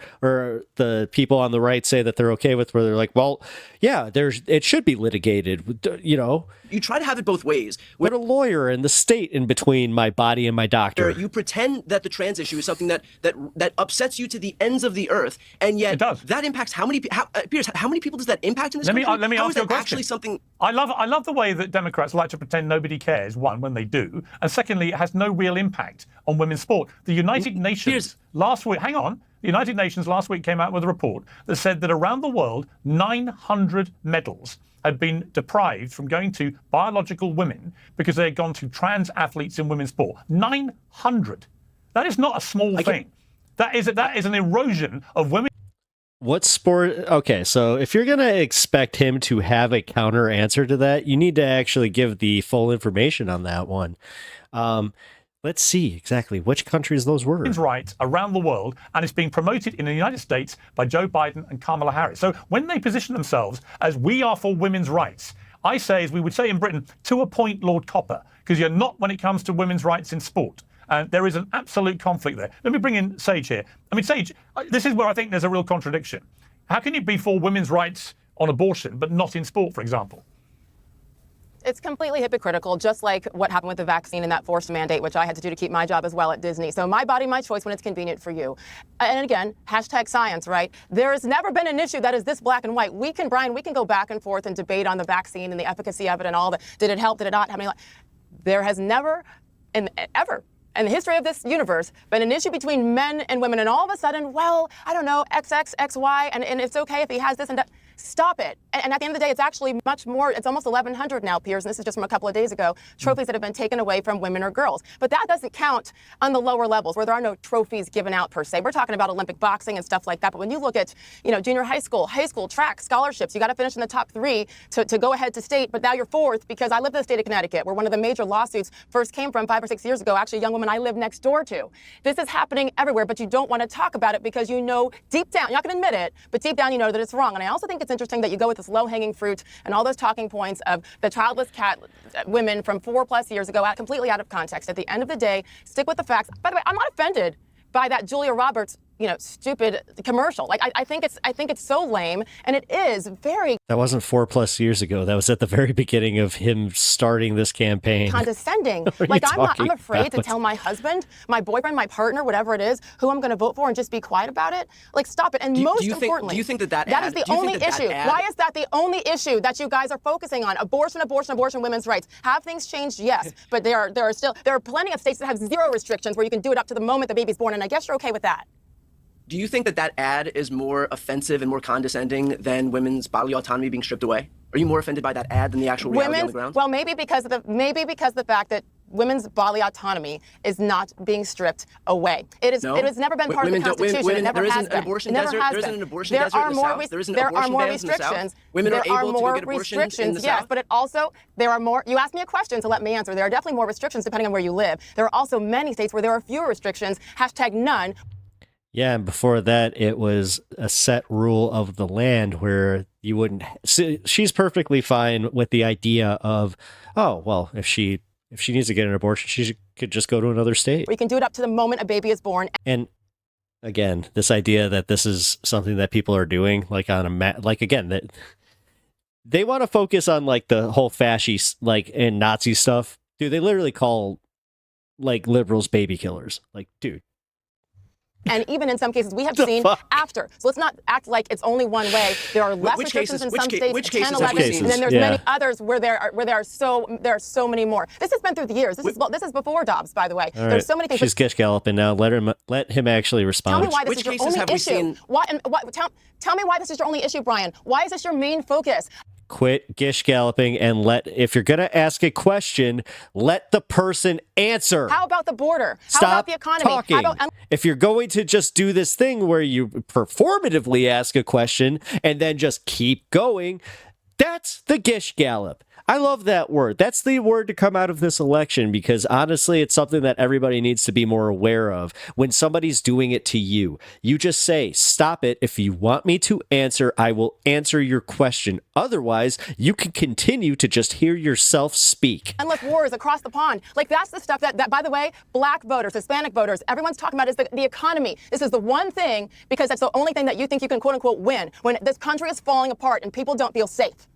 the people on the right say that they're okay with, where they're like, well, yeah, it should be litigated, You try to have it both ways. Put a lawyer in the state in between my body and my doctor. You pretend that the trans issue is something that upsets you to the ends of the earth, and yet that impacts Piers, how many people does that impact in this country? Let me how ask is you a that question. actually something? I love the way that Democrats like to pretend nobody cares, one, when they do, and secondly, it has no real impact on women's sport. The United Nations last week, the United Nations last week came out with a report that said that around the world, 900 medals had been deprived from going to biological women because they had gone to trans athletes in women's sport. 900. That is not a small thing. That is an erosion of women. What sport? Okay, so if you're going to expect him to have a counter answer to that, you need to actually give the full information on that one. Let's see exactly which countries those were. Women's rights around the world, and it's being promoted in the United States by Joe Biden and Kamala Harris. So when they position themselves as we are for women's rights, I say, as we would say in Britain, to a point, Lord Copper, because you're not when it comes to women's rights in sport. And there is an absolute conflict there. Let me bring in Sage here. I mean, Sage, this is where I think there's a real contradiction. How can you be for women's rights on abortion, but not in sport, for example? It's completely hypocritical, just like what happened with the vaccine and that forced mandate, which I had to do to keep my job as well at Disney. So my body, my choice when it's convenient for you. And again, #science, right? There has never been an issue that is this black and white. Brian, we can go back and forth and debate on the vaccine and the efficacy of it and all that. Did it help? Did it not? How many? There has never, ever, in the history of this universe, been an issue between men and women. And all of a sudden, well, I don't know, XX, XY, and it's okay if he has this and that. Stop it. And at the end of the day, it's actually much more. It's almost 1,100 now, Piers, and this is just from a couple of days ago, trophies that have been taken away from women or girls. But that doesn't count on the lower levels where there are no trophies given out per se. We're talking about Olympic boxing and stuff like that. But when you look at, junior high school track scholarships, you got to finish in the top 3 to go ahead to state. But now you're 4th because I live in the state of Connecticut, where one of the major lawsuits first came from 5 or 6 years ago. Actually, a young woman I live next door to. This is happening everywhere, but you don't want to talk about it because you know deep down, you're not going to admit it, but deep down you know that it's wrong. And I also think it's interesting that you go with this low-hanging fruit and all those talking points of the childless women from 4+ years ago, completely out of context. At the end of the day, stick with the facts. By the way, I'm not offended by that Julia Roberts, stupid commercial. Like I think it's so lame, and it is very. That wasn't 4+ years ago. That was at the very beginning of him starting this campaign. Condescending. Like I'm afraid to tell my husband, my boyfriend, my partner, whatever it is, who I'm going to vote for, and just be quiet about it. Like stop it. And most importantly, do you think that is the only issue? Why is that the only issue that you guys are focusing on? Abortion, women's rights. Have things changed? Yes, but there are plenty of states that have 0 restrictions where you can do it up to the moment the baby's born, and I guess you're okay with that. Do you think that ad is more offensive and more condescending than women's bodily autonomy being stripped away? Are you more offended by that ad than the actual reality on the ground? Well, maybe because of the fact that women's bodily autonomy is not being stripped away. It has never been part of the Constitution. It never has been. There isn't an abortion desert in the South. There isn't abortion bans in the South. Women are able to go get abortions in the South. Yes, but it also, there are more. You asked me a question, so let me answer. There are definitely more restrictions depending on where you live. There are also many states where there are fewer restrictions, #none. Yeah, and before that, it was a set rule of the land where you wouldn't. She's perfectly fine with the idea of, oh, well, if she needs to get an abortion, she could just go to another state. We can do it up to the moment a baby is born. And again, this idea that this is something that people are doing, like on a again, that they want to focus on like the whole fascist, and Nazi stuff. Dude, they literally call liberals baby killers. Like, dude. And even in some cases, we have seen after. So let's not act like it's only one way. There are less restrictions in some states, 10, 11, and then there's many others where there are so many more. This has been through the years. This is before Dobbs, by the way. All right. There's so many things. She's Gish Gallopin now. Let him actually respond. Tell me why this is your only issue. Tell me why this is your only issue, Brian. Why is this your main focus? quit gish galloping and if you're going to ask a question, let the person answer. How about the border? How Stop about the economy? talking. How about, if you're going to just do this thing where you performatively ask a question and then just keep going, that's the gish gallop. I love that word. That's the word to come out of this election, because honestly, it's something that everybody needs to be more aware of. When somebody's doing it to you, you just say, stop it. If you want me to answer, I will answer your question. Otherwise, you can continue to just hear yourself speak. endless wars across the pond. Like, that's the stuff that by the way, black voters, Hispanic voters, everyone's talking about is the economy. This is the one thing, because that's the only thing that you think you can, quote unquote, win when this country is falling apart and people don't feel safe.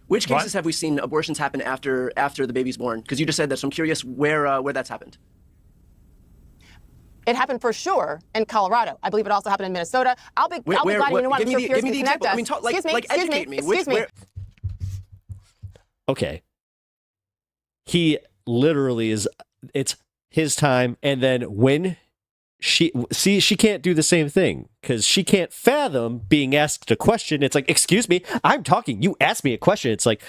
Which cases have we seen abortions happen after the baby's born? Because you just said that, so I'm curious where that's happened. It happened for sure in Colorado. I believe it also happened in Minnesota. I'll be glad. You know what? I'm sure Piers can connect us. I mean, educate me. Excuse me. Okay. He literally it's his time, and then when she can't do the same thing because she can't fathom being asked a question. It's like, excuse me, I'm talking. You asked me a question. It's like,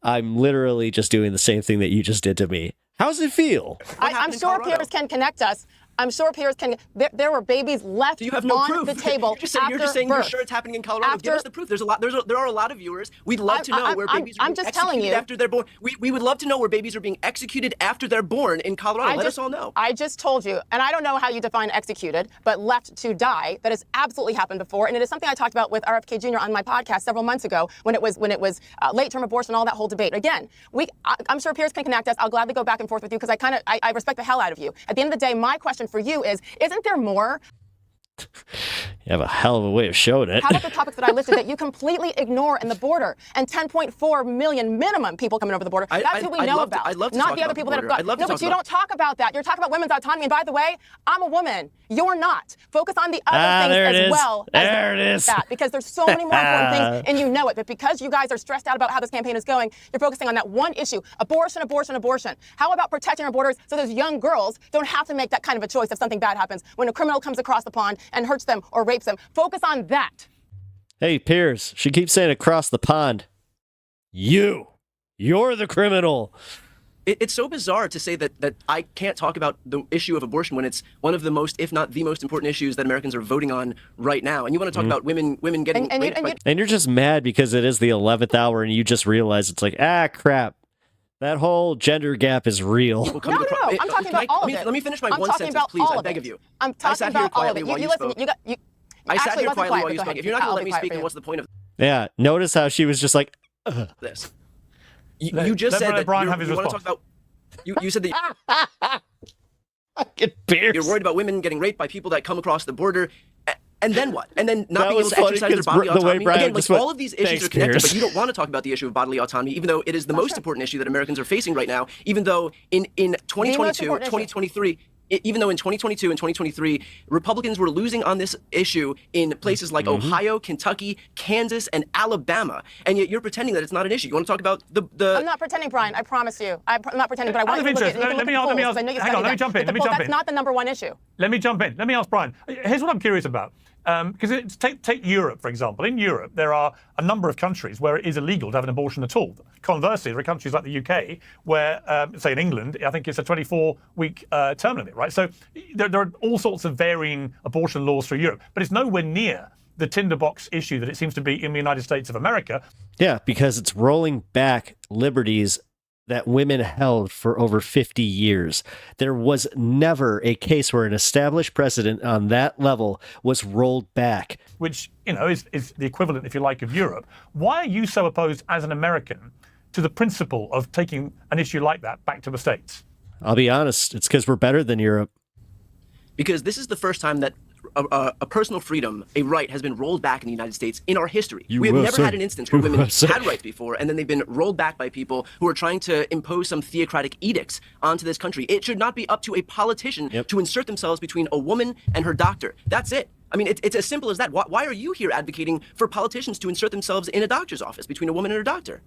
I'm literally just doing the same thing that you just did to me. How's it feel? I'm sure Piers can connect us. I'm sure Piers can. There were babies left you have no on proof. the table. You're just saying you're sure it's happening in Colorado. Give us the proof. There are a lot of viewers. We'd love to know where babies are being executed after they're born. We would love to know where babies are being executed after they're born in Colorado. Let us all know. I just told you, and I don't know how you define executed, but left to die. That has absolutely happened before, and it is something I talked about with RFK Jr. on my podcast several months ago when it was late-term abortion, all that whole debate. Again, I'm sure Piers can connect us. I'll gladly go back and forth with you because I respect the hell out of you. At the end of the day, my question for you is, isn't there more? You have a hell of a way of showing it. How about the topics that I listed that you completely ignore in the border and 10.4 million minimum people coming over the border? That's who we know about. I'd love to not talk the other about people the that have border. got. No, but you don't talk about that. You're talking about women's autonomy. And by the way, I'm a woman. You're not. Focus on the other things as well. There it is. That, because there's so many more important things, and you know it. But because you guys are stressed out about how this campaign is going, you're focusing on that one issue: abortion, abortion, abortion. How about protecting our borders so those young girls don't have to make that kind of a choice if something bad happens when a criminal comes across the pond and hurts them or rapes them? Focus on that. Hey, Piers, she keeps saying across the pond. You're the criminal. It's so bizarre to say that I can't talk about the issue of abortion when it's one of the most, if not the most important issues that Americans are voting on right now. And you want to talk about women getting raped. And you're just mad because it is the 11th hour and you just realize it's like, crap. That whole gender gap is real. No. I'm talking about all of it. Let me finish my one sentence, please. I beg of you. I'm talking about all of it. You listen. I sat here quietly while you spoke. If you're not going to let me speak, then what's the point of Yeah. Notice how she was just like, this? You just said that you want to talk about. You said that you're worried about women getting raped by people that come across the border. And then what? And then not being able to exercise their bodily autonomy? Again, like all of these issues are connected, but you don't want to talk about the issue of bodily autonomy, even though it is the most important issue that Americans are facing right now, even though in 2022, 2023, even though in 2022 and 2023, Republicans were losing on this issue in places like Ohio, Kentucky, Kansas, and Alabama, and yet you're pretending that it's not an issue. You want to talk about the... I'm not pretending, Brian. I promise you. I'm not pretending, but I want you to look at Let me jump in. That's not the number one issue. Let me jump in. Let me ask Brian. Here's what I'm curious about. Because take Europe, for example. In Europe, there are a number of countries where it is illegal to have an abortion at all. Conversely, there are countries like the UK where, say in England, I think it's a 24-week term limit, right? So there are all sorts of varying abortion laws through Europe, but it's nowhere near the tinderbox issue that it seems to be in the United States of America. Yeah, because it's rolling back liberties that women held for over 50 years. There was never a case where an established precedent on that level was rolled back. Which, is the equivalent, if you like, of Europe. Why are you so opposed as an American to the principle of taking an issue like that back to the States? I'll be honest, it's because we're better than Europe. Because this is the first time that a personal freedom, a right, has been rolled back in the United States in our history. We have never had an instance where women had rights before, and then they've been rolled back by people who are trying to impose some theocratic edicts onto this country. It should not be up to a politician to insert themselves between a woman and her doctor. That's it. I mean, it's as simple as that. Why are you here advocating for politicians to insert themselves in a doctor's office between a woman and her doctor?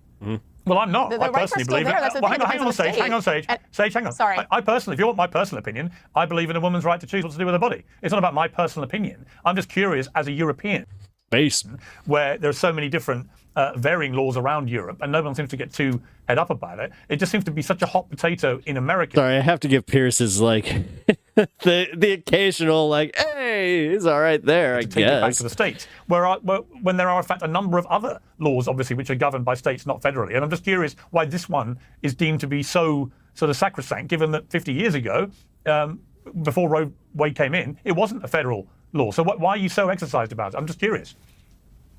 Well, I'm not. I personally believe it. Hang on, Sage. Sage, hang on. Sorry. I personally, if you want my personal opinion, I believe in a woman's right to choose what to do with her body. It's not about my personal opinion. I'm just curious as a European. Basin, where there are so many different varying laws around Europe, and no one seems to get too head up about it. It just seems to be such a hot potato in America. Sorry, I have to give Piers his the occasional hey, he's all right there. I Take guess it back to the states, when there are in fact a number of other laws, obviously, which are governed by states, not federally. And I'm just curious why this one is deemed to be so sort of sacrosanct, given that 50 years ago, before Roe v. Wade came in, it wasn't a federal law. So why are you so exercised about it? I'm just curious.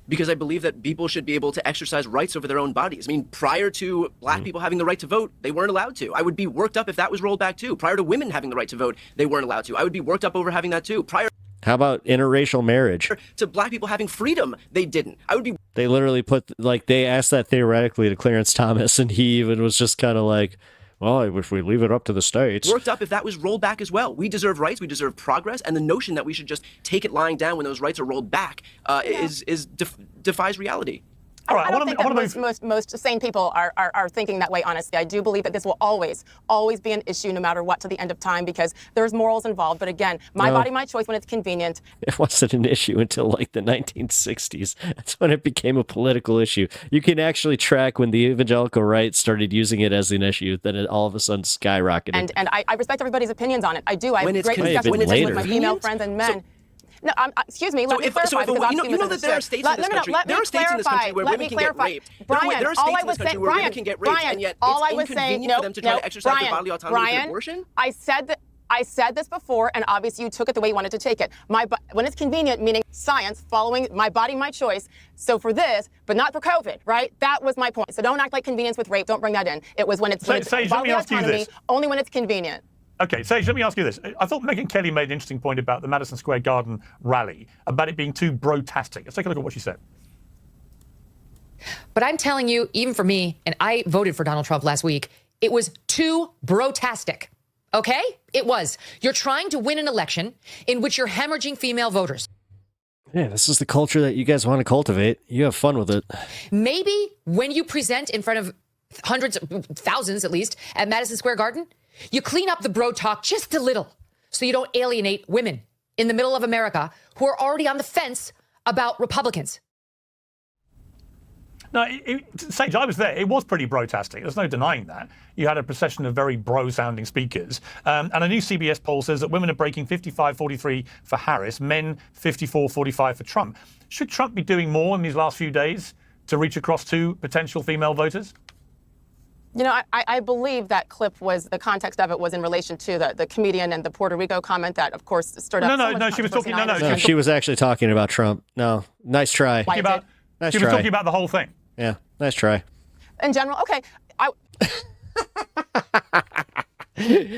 Because I believe that people should be able to exercise rights over their own bodies. I mean, prior to black people having the right to vote, they weren't allowed to. I would be worked up if that was rolled back too. Prior to women having the right to vote, they weren't allowed to. I would be worked up over having that too. Prior How about interracial marriage? to black people having freedom, they didn't. I would be They literally put they asked that theoretically to Clarence Thomas, and he even was just kind of like, well, if we leave it up to the states. worked up if that was rolled back as well. We deserve rights, we deserve progress, and the notion that we should just take it lying down when those rights are rolled back defies reality. I don't think that most sane people are thinking that way, honestly. I do believe that this will always be an issue no matter what to the end of time because there's morals involved. But again, my body, my choice when it's convenient. It wasn't an issue until the 1960s. That's when it became a political issue. You can actually track when the evangelical right started using it as an issue, then it all of a sudden skyrocketed. And I respect everybody's opinions on it. I do. I have great convenient. discussions with my female friends and men. No, excuse me. Let me clarify. You know that there are states in this country. There are states in this country where women can get raped. Brian, there are states in this country where women can get raped, and yet it's inconvenient for them to try to exercise their bodily autonomy through abortion. I said this before, and obviously you took it the way you wanted to take it. When it's convenient, meaning science, following my body, my choice. So for this, but not for COVID, right? That was my point. So don't act like convenience with rape. Don't bring that in. It was when it's bodily autonomy, only when it's convenient. Okay, Sage, let me ask you this. I thought Megyn Kelly made an interesting point about the Madison Square Garden rally, about it being too brotastic. Let's take a look at what she said. But I'm telling you, even for me, and I voted for Donald Trump last week, it was too brotastic. Okay? It was. You're trying to win an election in which you're hemorrhaging female voters. Yeah, this is the culture that you guys want to cultivate. You have fun with it. Maybe when you present in front of hundreds, thousands at least, at Madison Square Garden, you clean up the bro talk just a little so you don't alienate women in the middle of America who are already on the fence about Republicans. No, Sage, I was there. It was pretty brotastic. There's no denying that. You had a procession of very bro-sounding speakers. And a new CBS poll says that women are breaking 55-43 for Harris, men 54-45 for Trump. Should Trump be doing more in these last few days to reach across to potential female voters? You know, I believe that clip was, the context of it was in relation to the comedian and the Puerto Rico comment that, of course, stirred up so much she was talking, controversy. She was actually talking about Trump. No, nice try. She was talking about the whole thing. Yeah, nice try. In general, okay.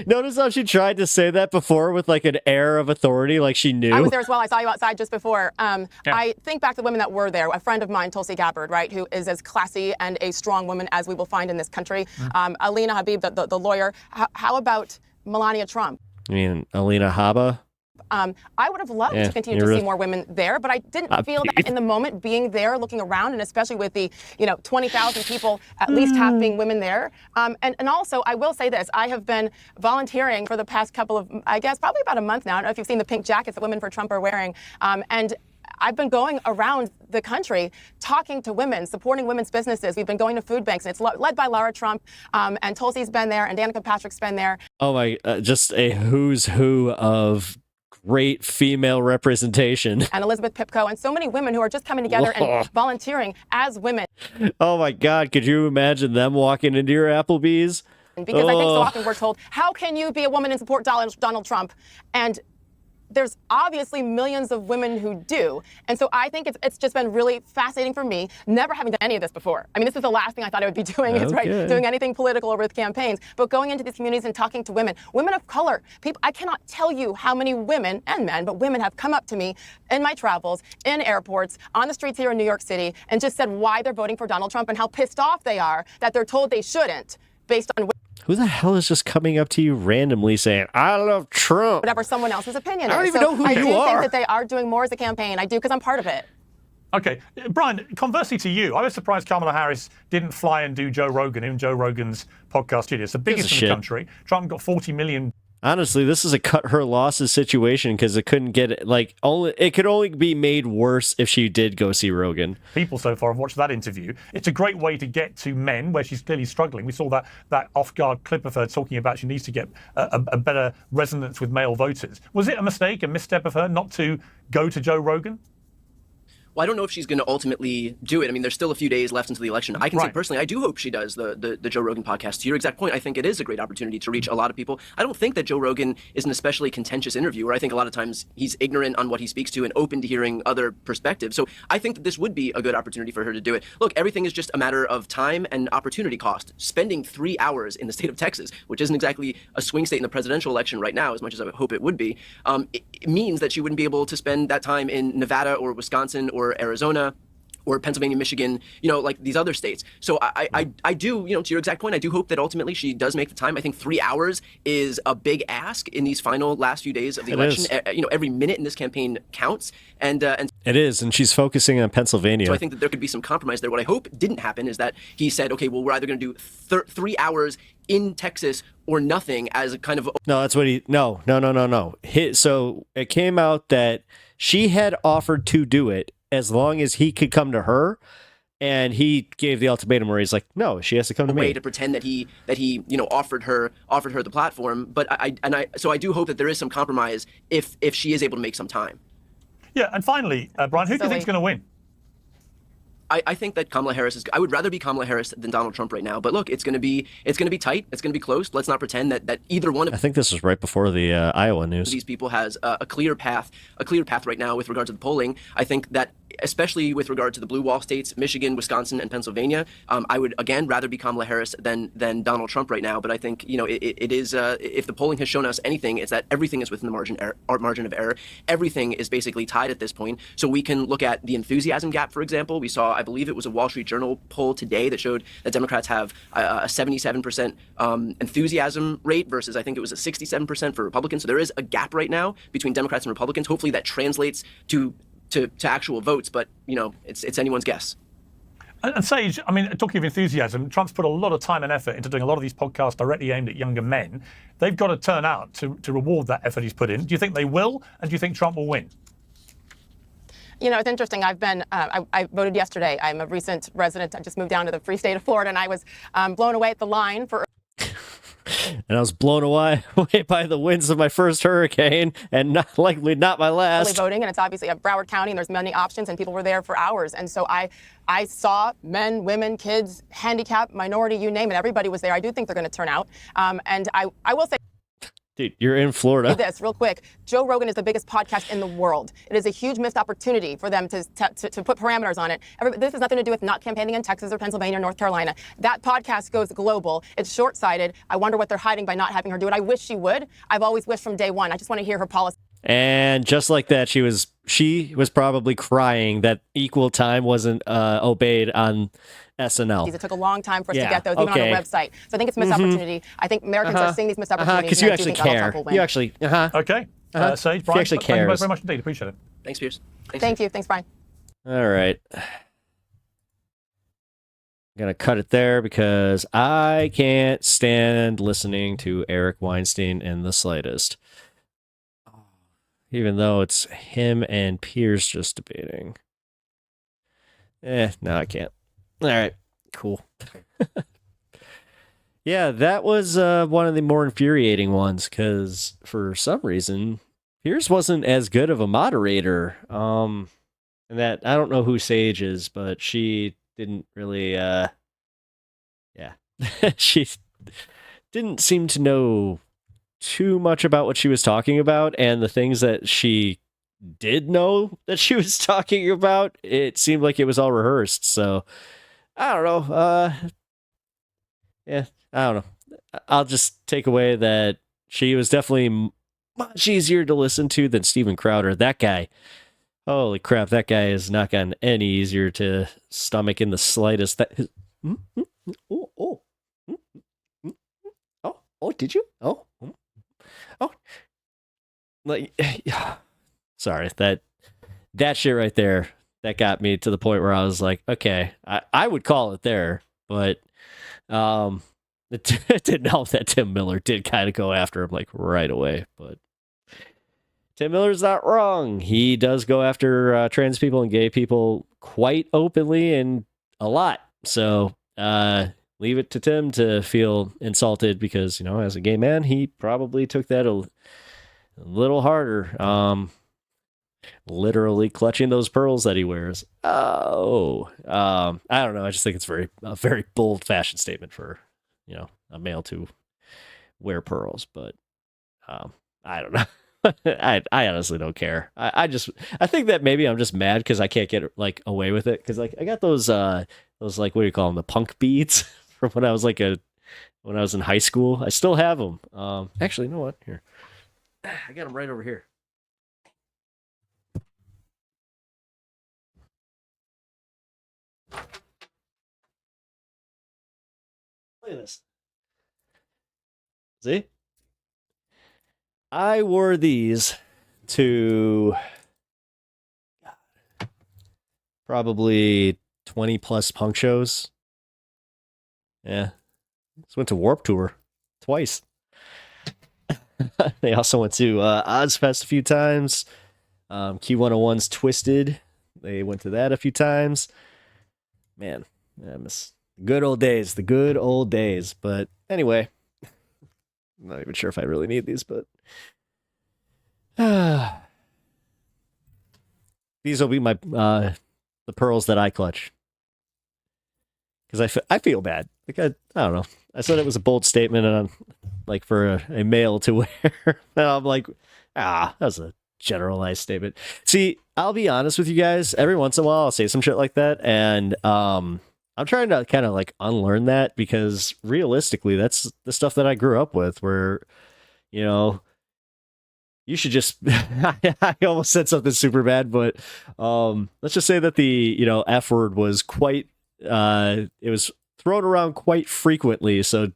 Notice how she tried to say that before with like an air of authority, like she knew. I was there as well. I saw you outside just before. I think back to the women that were there. A friend of mine, Tulsi Gabbard, right, who is as classy and a strong woman as we will find in this country. Alina Habib, the lawyer. How about Melania Trump? You mean Alina Habba? I would have loved to continue to see more women there, but I didn't feel that in the moment being there, looking around, and especially with the 20,000 people at least half being women there. And also, I will say this: I have been volunteering for the past couple of, I guess, probably about a month now. I don't know if you've seen the pink jackets that Women for Trump are wearing, and I've been going around the country talking to women, supporting women's businesses. We've been going to food banks, and it's led by Lara Trump, and Tulsi's been there, and Danica Patrick's been there. Oh my, just a who's who of great female representation. And Elizabeth Pipko, and so many women who are just coming together and volunteering as women. Oh my God, could you imagine them walking into your Applebee's? Because I think so often we're told, how can you be a woman and support Donald Trump? And there's obviously millions of women who do. And so I think it's just been really fascinating for me, never having done any of this before. I mean, this is the last thing I thought I would be doing, is doing anything political or with campaigns, but going into these communities and talking to women of color. People, I cannot tell you how many women and men, but women have come up to me in my travels, in airports, on the streets here in New York City, and just said why they're voting for Donald Trump and how pissed off they are that they're told they shouldn't, based on who the hell is just coming up to you randomly saying, I love Trump? Whatever someone else's opinion is. I don't even know who you are. I do think that they are doing more as a campaign. I do, because I'm part of it. Okay. Brian, conversely to you, I was surprised Kamala Harris didn't fly and do Joe Rogan in Joe Rogan's podcast studio. It's the biggest in the country. Trump got 40 million. Honestly, this is a cut her losses situation because it couldn't get it could only be made worse if she did go see Rogan. People so far have watched that interview. It's a great way to get to men where she's clearly struggling. We saw that off-guard clip of her talking about she needs to get a better resonance with male voters. Was it a mistake, a misstep of her not to go to Joe Rogan? Well, I don't know if she's going to ultimately do it. I mean, there's still a few days left until the election. I can say personally, I do hope she does the Joe Rogan podcast. To your exact point, I think it is a great opportunity to reach a lot of people. I don't think that Joe Rogan is an especially contentious interviewer. I think a lot of times he's ignorant on what he speaks to and open to hearing other perspectives. So I think that this would be a good opportunity for her to do it. Look, everything is just a matter of time and opportunity cost. Spending 3 hours in the state of Texas, which isn't exactly a swing state in the presidential election right now, as much as I would hope it would be, it means that she wouldn't be able to spend that time in Nevada or Wisconsin or Arizona or Pennsylvania, Michigan, like these other states. So I do, to your exact point, I do hope that ultimately she does make the time. I think 3 hours is a big ask in these final last few days of the election. Every minute in this campaign counts. And it is, and she's focusing on Pennsylvania. So I think that there could be some compromise there. What I hope didn't happen is that he said, okay, well, we're either going to do 3 hours in Texas or nothing as a kind of... No, that's what no. So it came out that she had offered to do it as long as he could come to her, and he gave the ultimatum where he's like, no, she has to come to me. Way to pretend that he offered her the platform. But so I do hope that there is some compromise if she is able to make some time. Yeah, and finally, Brian, who do you think is going to win? I think that Kamala Harris I would rather be Kamala Harris than Donald Trump right now. But look, it's going to be tight. It's going to be close. Let's not pretend that either one of I think this was right before the Iowa news. These people has a clear path right now with regard to the polling. I think that especially with regard to the blue wall states, Michigan, Wisconsin, and Pennsylvania, I would again rather be Kamala Harris than Donald Trump right now. But I think it is if the polling has shown us anything, it's that everything is within the margin of error. Everything is basically tied at this point. So we can look at the enthusiasm gap, for example. We saw, I believe it was a Wall Street Journal poll today that showed that Democrats have a 77% enthusiasm rate versus I think it was a 67% for Republicans. So there is a gap right now between Democrats and Republicans. Hopefully that translates to actual votes, but it's anyone's guess. And Sage, I mean, talking of enthusiasm, Trump's put a lot of time and effort into doing a lot of these podcasts directly aimed at younger men. They've got to turn out to reward that effort he's put in. Do you think they will? And do you think Trump will win? It's interesting. I voted yesterday. I'm a recent resident. I just moved down to the free state of Florida, and I was blown away at the line for. And I was blown away by the winds of my first hurricane, and not my last. Early voting, and it's obviously a Broward County, and there's many options, and people were there for hours. And so I saw men, women, kids, handicapped, minority, you name it. Everybody was there. I do think they're going to turn out. And I will say. Dude, you're in Florida. This real quick. Joe Rogan is the biggest podcast in the world. It is a huge missed opportunity for them to put parameters on it. This has nothing to do with not campaigning in Texas or Pennsylvania or North Carolina. That podcast goes global. It's short-sighted. I wonder what they're hiding by not having her do it. I wish she would. I've always wished from day one. I just want to hear her policy. And just like that, she was probably crying that equal time wasn't obeyed on SNL. It took a long time for us to get those, even on our website. So I think it's a missed opportunity. I think Americans are seeing these missed opportunities. Because you actually care. You actually, Okay. Sage, Brian, actually thank you cares. both very much indeed. Appreciate it. Thanks, Piers. Thank you. Thanks, Brian. All right. I'm going to cut it there because I can't stand listening to Eric Weinstein in the slightest. Even though it's him and Piers just debating. No, I can't. All right, cool. Yeah, that was one of the more infuriating ones because for some reason, Piers wasn't as good of a moderator. And that, I don't know who Sage is, but she didn't really, she didn't seem to know too much about what she was talking about, and the things that she did know that she was talking about, it seemed like it was all rehearsed. So I don't know. I don't know. I'll just take away that she was definitely much easier to listen to than Steven Crowder. That guy, holy crap, that guy has not gotten any easier to stomach in the slightest. Oh, did you? Oh, like, sorry, that shit right there, that got me to the point where I was like, okay, I would call it there, but it didn't help that Tim Miller did kind of go after him like right away, but Tim Miller's not wrong. He does go after trans people and gay people quite openly and a lot. So leave it to Tim to feel insulted because, as a gay man, he probably took that a little harder. Literally clutching those pearls that he wears. I don't know. I just think it's a very bold fashion statement for, a male to wear pearls. But I don't know. I honestly don't care. I think that maybe I'm just mad because I can't get like away with it because like I got those like what do you call them, the punk beads from when I was when I was in high school. I still have them. Actually, you know what? Here, I got them right over here. Look at this. See? I wore these to probably 20 plus punk shows. Yeah. Just went to Warped Tour twice. They also went to Ozfest a few times. Q101's Twisted. They went to that a few times. Man, I miss the good old days. But anyway, I'm not even sure if I really need these, but these will be my the pearls that I clutch because I feel bad. Like I don't know. I said it was a bold statement, and I'm like for a male to wear. And I'm like, that's a generalized statement. See, I'll be honest with you guys. Every once in a while, I'll say some shit like that, and I'm trying to kind of like unlearn that because realistically, that's the stuff that I grew up with. Where, you should just. I almost said something super bad, but let's just say that the F word was quite. It was thrown around quite frequently. So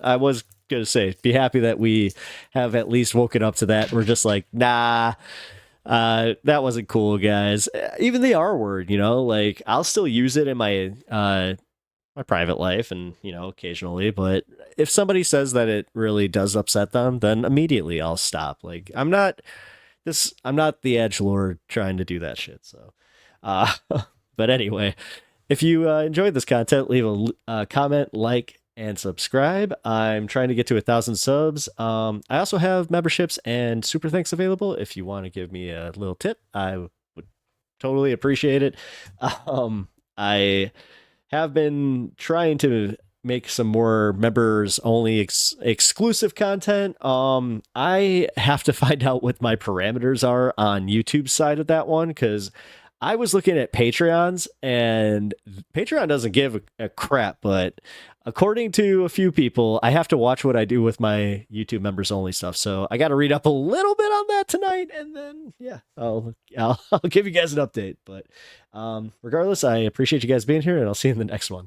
I was gonna say, be happy that we have at least woken up to that. We're just like, nah. That wasn't cool, guys. Even the R word, like I'll still use it in my my private life and occasionally, but if somebody says that it really does upset them, then immediately I'll stop. Like I'm not the edgelord trying to do that shit. So but anyway, if you enjoyed this content, leave a comment, like, and subscribe. I'm trying to get to 1,000 subs. I also have memberships and super thanks available. If you want to give me a little tip, I would totally appreciate it. I have been trying to make some more members only exclusive content. I have to find out what my parameters are on YouTube's side of that one, because I was looking at Patreons, and Patreon doesn't give a crap, but according to a few people, I have to watch what I do with my YouTube members only stuff. So I got to read up a little bit on that tonight, and then I'll give you guys an update. But regardless, I appreciate you guys being here, and I'll see you in the next one.